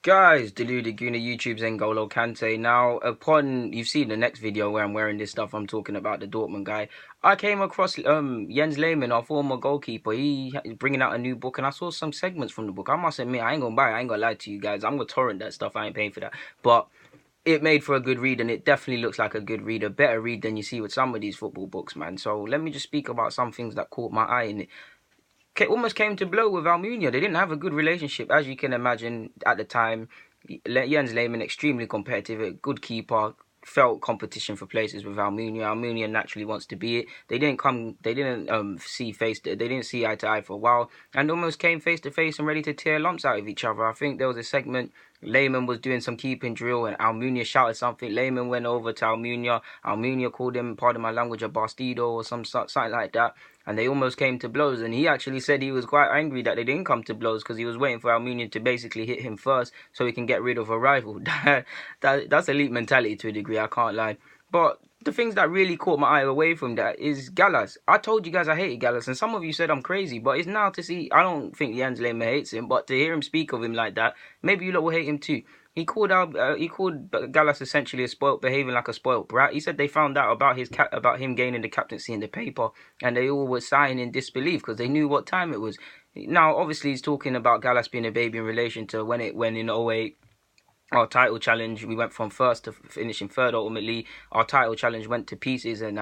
Guys, Deluded Guna, YouTube's N'Golo Kante. Now, you've seen the next video where I'm wearing this stuff, I'm talking about the Dortmund guy. I came across Jens Lehmann, our former goalkeeper. He's bringing out a new book, and I saw some segments from the book. I must admit, I ain't gonna buy it. I ain't gonna lie to you guys. I'm gonna torrent that stuff. I ain't paying for that. But it made for a good read, and it definitely looks like a good read, a better read than you see with some of these football books, man. So let me just speak about some things that caught my eye in it. Almost came to blow with Almunia. They didn't have a good relationship, as you can imagine, at the time. Jens Lehmann, extremely competitive, a good keeper, felt competition for places with Almunia. Almunia naturally wants to be it. They didn't see eye to eye for a while, and almost came face to face and ready to tear lumps out of each other. I think there was a segment, Lehmann was doing some keeping drill and Almunia shouted something. Lehmann went over to Almunia. Almunia called him, pardon my language, a bastido or something like that. And they almost came to blows. And he actually said he was quite angry that they didn't come to blows because he was waiting for Almunia to basically hit him first so he can get rid of a rival. That's elite mentality to a degree, I can't lie. But the things that really caught my eye away from that is Gallas. I told you guys I hated Gallas, and some of you said I'm crazy, but it's now to see. I don't think Jens Lehmann hates him, but to hear him speak of him like that, maybe you lot will hate him too. He called Gallas essentially behaving like a spoiled brat. He said they found out about him gaining the captaincy in the paper, and they all were sighing in disbelief because they knew what time it was. Now, obviously, he's talking about Gallas being a baby in relation to when in 08. Our title challenge, we went from first to finishing third. Ultimately, our title challenge went to pieces, and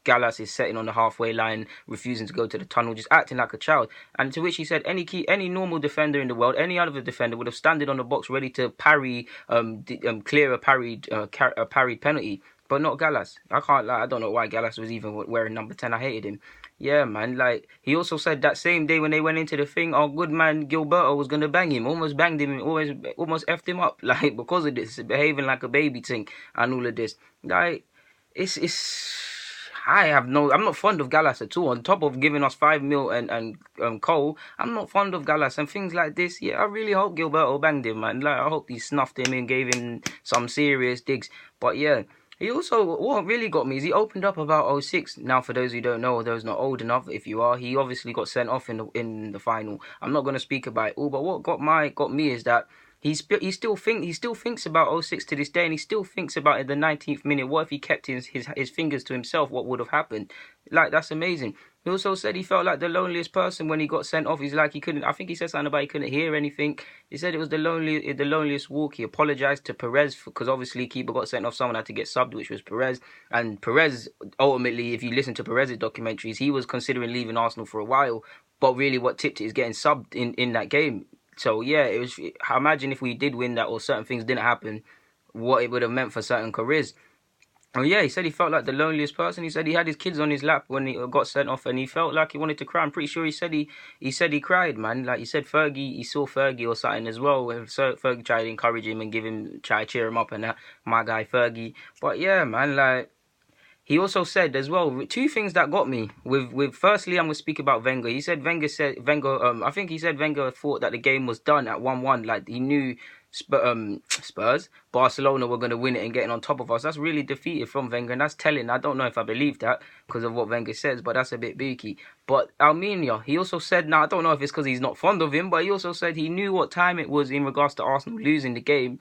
Gallas is sitting on the halfway line, refusing to go to the tunnel, just acting like a child. And to which he said, any normal defender in the world, any other defender would have standed on the box ready to parry, clear a parried penalty. But not Gallas. I can't lie. I don't know why Gallas was even wearing number 10. I hated him. Yeah, man. Like, he also said that same day when they went into the thing, our good man Gilberto was gonna bang him. Almost banged him. Almost effed him up. Like, because of this, behaving like a baby thing and all of this. Like, I'm not fond of Gallas at all. On top of giving us 5 mil and Cole, I'm not fond of Gallas and things like this. Yeah, I really hope Gilberto banged him, man. Like, I hope he snuffed him and gave him some serious digs. But yeah. He also, what really got me is he opened up about 06. Now, for those who don't know, or those not old enough, if you are, he obviously got sent off in the final. I'm not going to speak about it all, but what got me is that he still thinks about 06 to this day, and he still thinks about in the 19th minute. What if he kept his fingers to himself? What would have happened? Like, that's amazing. He also said he felt like the loneliest person when he got sent off. He's like, he couldn't. I think he said something about he couldn't hear anything. He said it was the loneliest walk. He apologized to Perez because obviously keeper got sent off. Someone had to get subbed, which was Perez. And Perez, ultimately, if you listen to Perez's documentaries, he was considering leaving Arsenal for a while. But really, what tipped it is getting subbed in that game. So yeah, it was. Imagine if we did win that or certain things didn't happen, what it would have meant for certain careers. Oh yeah, he said he felt like the loneliest person. He said he had his kids on his lap when he got sent off, and he felt like he wanted to cry. I'm pretty sure he said he cried, man. Like he said, he saw Fergie or something as well. And so Fergie tried to encourage him and try to cheer him up, and that, my guy Fergie. But yeah, man, like. He also said as well, two things that got me. With firstly, I'm going to speak about Wenger. He said I think he said Wenger thought that the game was done at 1-1. Like, he knew Spurs, Barcelona were going to win it and getting on top of us. That's really defeated from Wenger, and that's telling. I don't know if I believe that because of what Wenger says, but that's a bit beaky. But Almunia, he also said, now I don't know if it's because he's not fond of him, but he also said he knew what time it was in regards to Arsenal losing the game.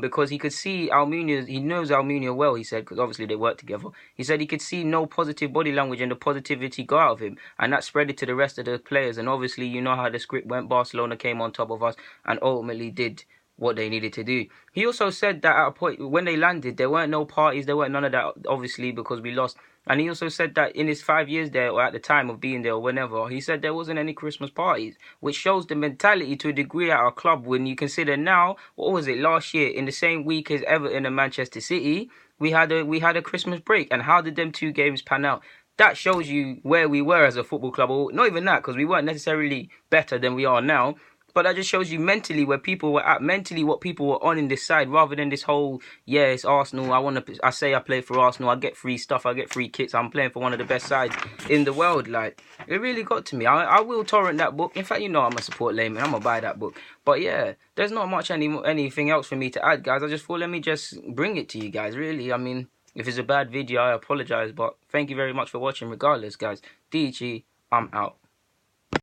Because he could see Almunia, he knows Almunia well, he said, because obviously they work together. He said he could see no positive body language and the positivity go out of him, and that spread it to the rest of the players. And obviously, you know how the script went. Barcelona came on top of us and ultimately did what they needed to do. He also said that at a point, when they landed, there weren't no parties, there weren't none of that, obviously, because we lost. And he also said that in his 5 years there, or at the time of being there, or whenever, he said there wasn't any Christmas parties, which shows the mentality to a degree at our club. When you consider now, what was it, last year, in the same week as Everton and Manchester City, we had a Christmas break. And how did them two games pan out? That shows you where we were as a football club, or not even that, because we weren't necessarily better than we are now. But that just shows you mentally where people were at, mentally what people were on in this side, rather than this whole, yeah, it's Arsenal. I say I play for Arsenal. I get free stuff. I get free kits. I'm playing for one of the best sides in the world. Like, it really got to me. I will torrent that book. In fact, you know I'm going to support Lehmann. I'm going to buy that book. But yeah, there's not much anything else for me to add, guys. I just thought, let me just bring it to you guys, really. I mean, if it's a bad video, I apologize. But thank you very much for watching regardless, guys. DG, I'm out.